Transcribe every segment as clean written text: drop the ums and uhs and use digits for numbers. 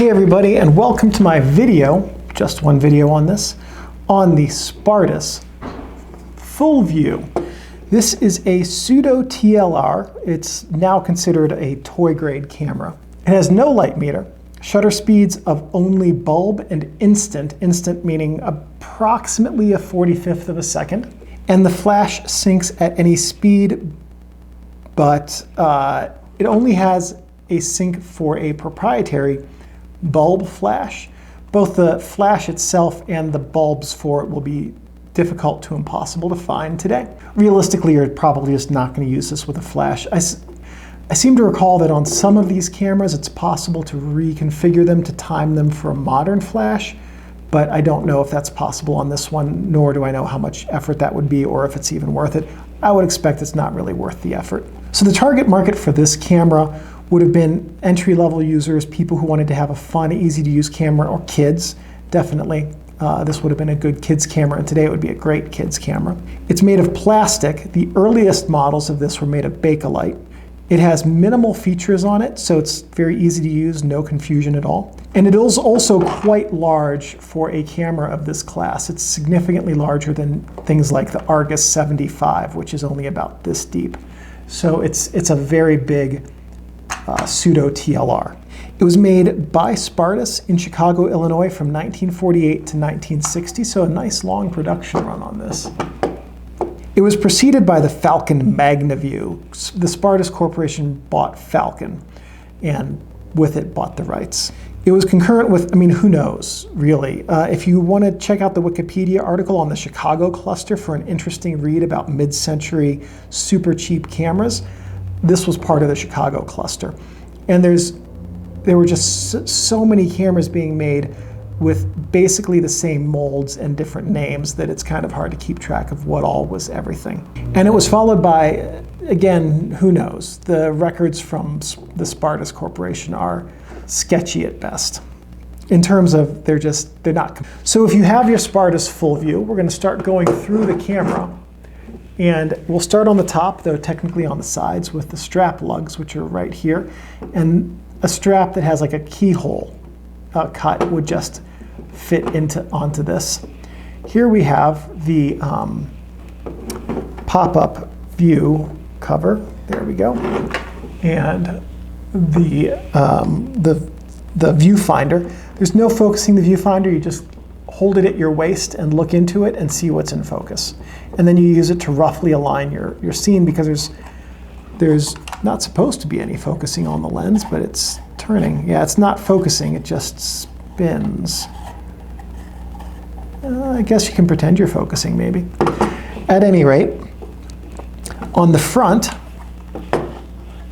Hey everybody, and welcome to my video, just one video on this, on the Spartus Full-Vue. This is a pseudo-TLR. It's now considered a toy-grade camera. It has no light meter, shutter speeds of only bulb and instant meaning approximately a 45th of a second, and the flash syncs at any speed, but it only has a sync for a proprietary bulb flash. Both the flash itself and the bulbs for it will be difficult to impossible to find today. Realistically, you're probably just not going to use this with a flash. I seem to recall that on some of these cameras it's possible to reconfigure them to time them for a modern flash, but I don't know if that's possible on this one, nor do I know how much effort that would be or if it's even worth it. I would expect it's not really worth the effort. So the target market for this camera would have been entry-level users, people who wanted to have a fun, easy-to-use camera, or kids, definitely. This would have been a good kids camera, and today it would be a great kids camera. It's made of plastic. The earliest models of this were made of Bakelite. It has minimal features on it, so it's very easy to use, no confusion at all. And it is also quite large for a camera of this class. It's significantly larger than things like the Argus 75, which is only about this deep. So it's a very big pseudo-TLR. It was made by Spartus in Chicago, Illinois from 1948 to 1960, so a nice long production run on this. It was preceded by the Falcon Magna-Vue. The Spartus Corporation bought Falcon, and with it bought the rights. It was concurrent with, who knows, really. If you want to check out the Wikipedia article on the Chicago cluster for an interesting read about mid-century super cheap cameras, this was part of the Chicago cluster. And there were just so many cameras being made with basically the same molds and different names that it's kind of hard to keep track of what all was everything. And it was followed by, again, who knows? The records from the Spartus Corporation are sketchy at best. In terms of, they're not. So if you have your Spartus Full-Vue, we're going to start going through the camera. And we'll start on the top, though technically on the sides, with the strap lugs, which are right here. And a strap that has like a keyhole cut would just fit onto this. Here we have the pop-up view cover. There we go. And the viewfinder. There's no focusing the viewfinder. You just hold it at your waist and look into it and see what's in focus. And then you use it to roughly align your scene, because there's not supposed to be any focusing on the lens, but it's turning. Yeah, it's not focusing, it just spins. I guess you can pretend you're focusing, maybe. At any rate, on the front,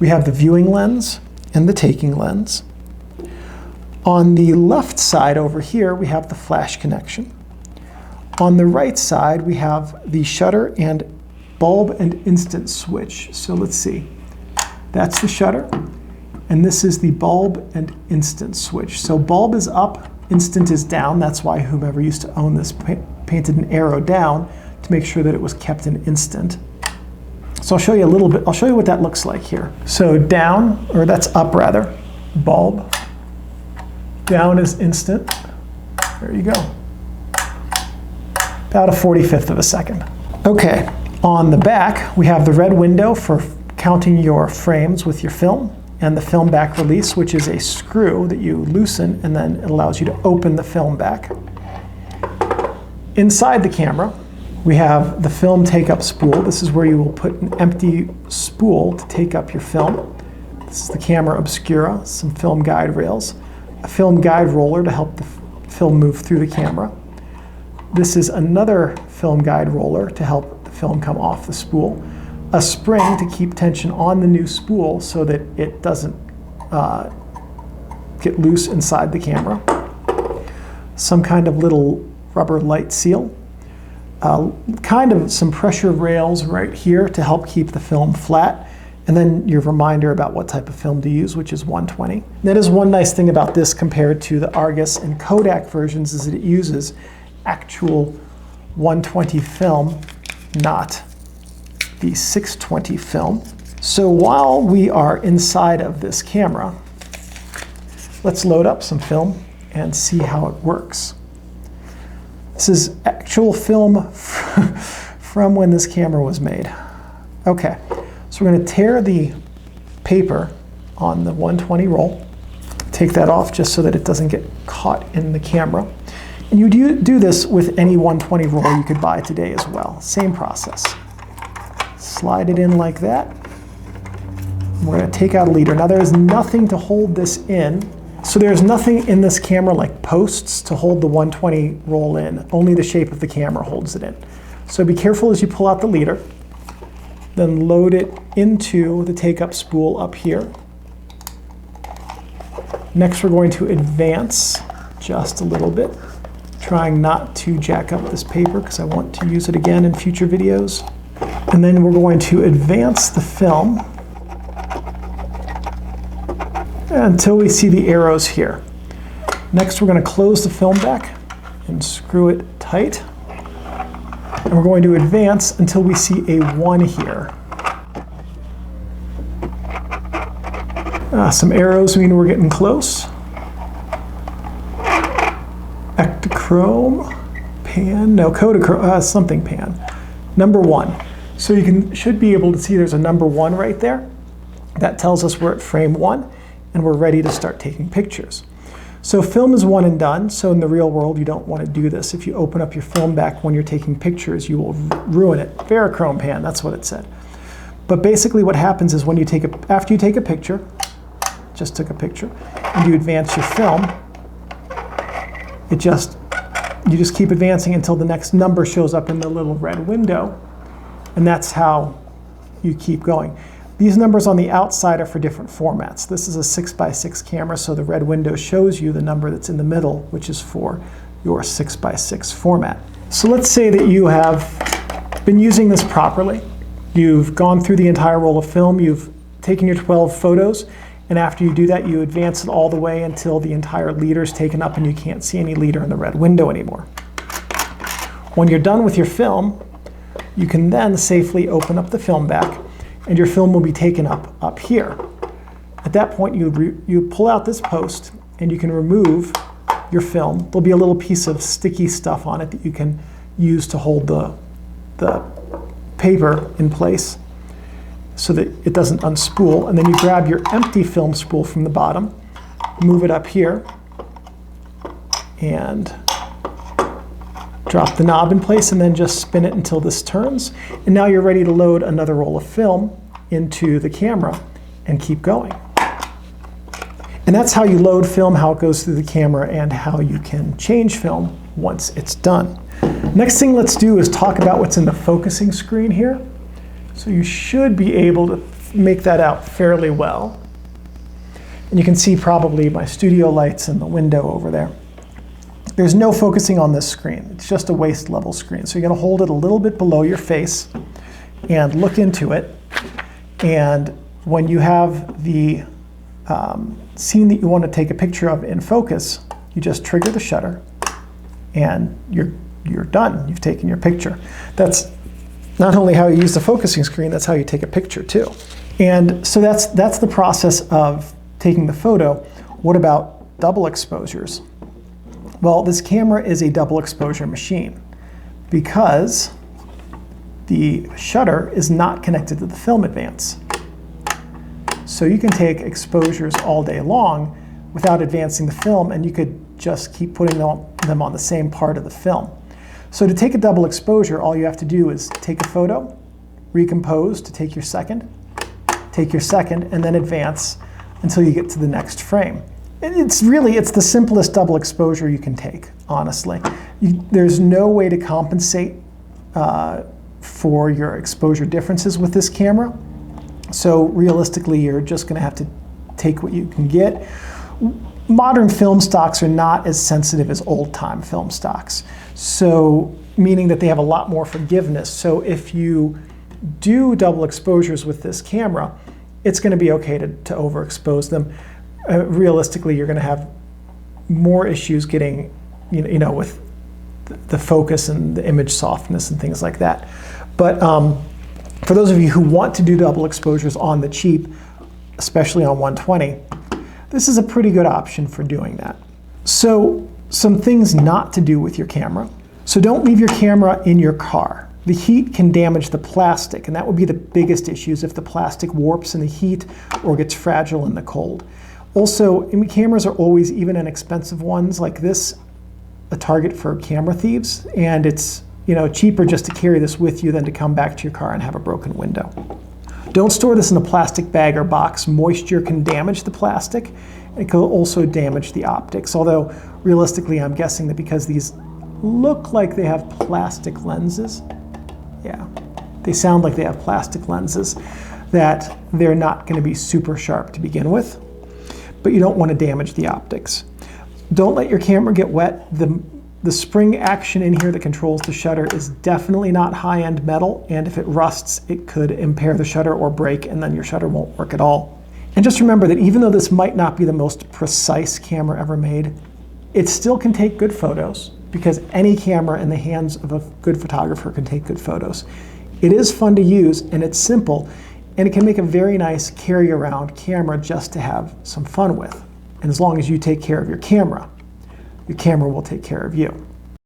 we have the viewing lens and the taking lens. On the left side over here, we have the flash connection. On the right side, we have the shutter and bulb and instant switch. So let's see. That's the shutter, and this is the bulb and instant switch. So bulb is up, instant is down. That's why whomever used to own this painted an arrow down to make sure that it was kept in instant. So I'll show you a little bit. I'll show you what that looks like here. So down, or that's up rather, bulb. Down is instant. There you go. About a 45th of a second. Okay, on the back, we have the red window for counting your frames with your film, and the film back release, which is a screw that you loosen, and then it allows you to open the film back. Inside the camera, we have the film take-up spool. This is where you will put an empty spool to take up your film. This is the camera obscura, some film guide rails, a film guide roller to help the film move through the camera. This is another film guide roller to help the film come off the spool. A spring to keep tension on the new spool so that it doesn't get loose inside the camera. Some kind of little rubber light seal. Kind of some pressure rails right here to help keep the film flat. And then your reminder about what type of film to use, which is 120. That is one nice thing about this compared to the Argus and Kodak versions, is that it uses actual 120 film, not the 620 film. So while we are inside of this camera, let's load up some film and see how it works. This is actual film from when this camera was made. Okay, so we're going to tear the paper on the 120 roll. Take that off just so that it doesn't get caught in the camera. And you do this with any 120 roll you could buy today as well. Same process. Slide it in like that. We're going to take out a leader. Now there's nothing to hold this in. So there's nothing in this camera like posts to hold the 120 roll in. Only the shape of the camera holds it in. So be careful as you pull out the leader. Then load it into the take-up spool up here. Next we're going to advance just a little bit, trying not to jack up this paper because I want to use it again in future videos. And then we're going to advance the film until we see the arrows here. Next we're going to close the film back and screw it tight. And we're going to advance until we see a 1 here. Some arrows mean we're getting close. Ectochrome, pan, no, Kodachrome, something pan. Number 1. So you should be able to see there's a number 1 right there. That tells us we're at frame 1 and we're ready to start taking pictures. So film is one and done, so in the real world you don't want to do this. If you open up your film back when you're taking pictures, you will ruin it. Ferrochrome pan, that's what it said. But basically what happens is when you after you take a picture, just took a picture, and you advance your film, you just keep advancing until the next number shows up in the little red window, and that's how you keep going. These numbers on the outside are for different formats. This is a 6x6 camera, so the red window shows you the number that's in the middle, which is for your 6x6 format. So let's say that you have been using this properly. You've gone through the entire roll of film, you've taken your 12 photos, and after you do that, you advance it all the way until the entire leader is taken up and you can't see any leader in the red window anymore. When you're done with your film, you can then safely open up the film back, and your film will be taken up here. At that point, you pull out this post, and you can remove your film. There'll be a little piece of sticky stuff on it that you can use to hold the paper in place so that it doesn't unspool. And then you grab your empty film spool from the bottom, move it up here, and drop the knob in place, and then just spin it until this turns. And now you're ready to load another roll of film into the camera and keep going. And that's how you load film, how it goes through the camera, and how you can change film once it's done. Next thing let's do is talk about what's in the focusing screen here. So you should be able to make that out fairly well. And you can see probably my studio lights in the window over there. There's no focusing on this screen. It's just a waist level screen. So you're going to hold it a little bit below your face and look into it. And when you have the scene that you want to take a picture of in focus, you just trigger the shutter and you're done. You've taken your picture. That's not only how you use the focusing screen, that's how you take a picture too. And so that's the process of taking the photo. What about double exposures? Well, this camera is a double exposure machine because the shutter is not connected to the film advance. So you can take exposures all day long without advancing the film, and you could just keep putting them on the same part of the film. So to take a double exposure, all you have to do is take a photo, recompose to take your second, and then advance until you get to the next frame. It's the simplest double exposure you can take, honestly. There's no way to compensate for your exposure differences with this camera. So realistically, you're just going to have to take what you can get. Modern film stocks are not as sensitive as old-time film stocks, so meaning that they have a lot more forgiveness. So if you do double exposures with this camera, it's going to be okay to overexpose them. Realistically, you're going to have more issues getting, with the focus and the image softness and things like that. But for those of you who want to do double exposures on the cheap, especially on 120, this is a pretty good option for doing that. So some things not to do with your camera. So don't leave your camera in your car. The heat can damage the plastic, and that would be the biggest issues if the plastic warps in the heat or gets fragile in the cold. Also, cameras are always, even inexpensive ones like this, a target for camera thieves, and it's cheaper just to carry this with you than to come back to your car and have a broken window. Don't store this in a plastic bag or box. Moisture can damage the plastic. It could also damage the optics, although realistically I'm guessing that because these look like they have plastic lenses, yeah, they sound like they have plastic lenses, that they're not going to be super sharp to begin with, but you don't want to damage the optics. Don't let your camera get wet. The spring action in here that controls the shutter is definitely not high-end metal, and if it rusts, it could impair the shutter or break, and then your shutter won't work at all. And just remember that even though this might not be the most precise camera ever made, it still can take good photos, because any camera in the hands of a good photographer can take good photos. It is fun to use, and it's simple, and it can make a very nice carry-around camera just to have some fun with. And as long as you take care of your camera will take care of you.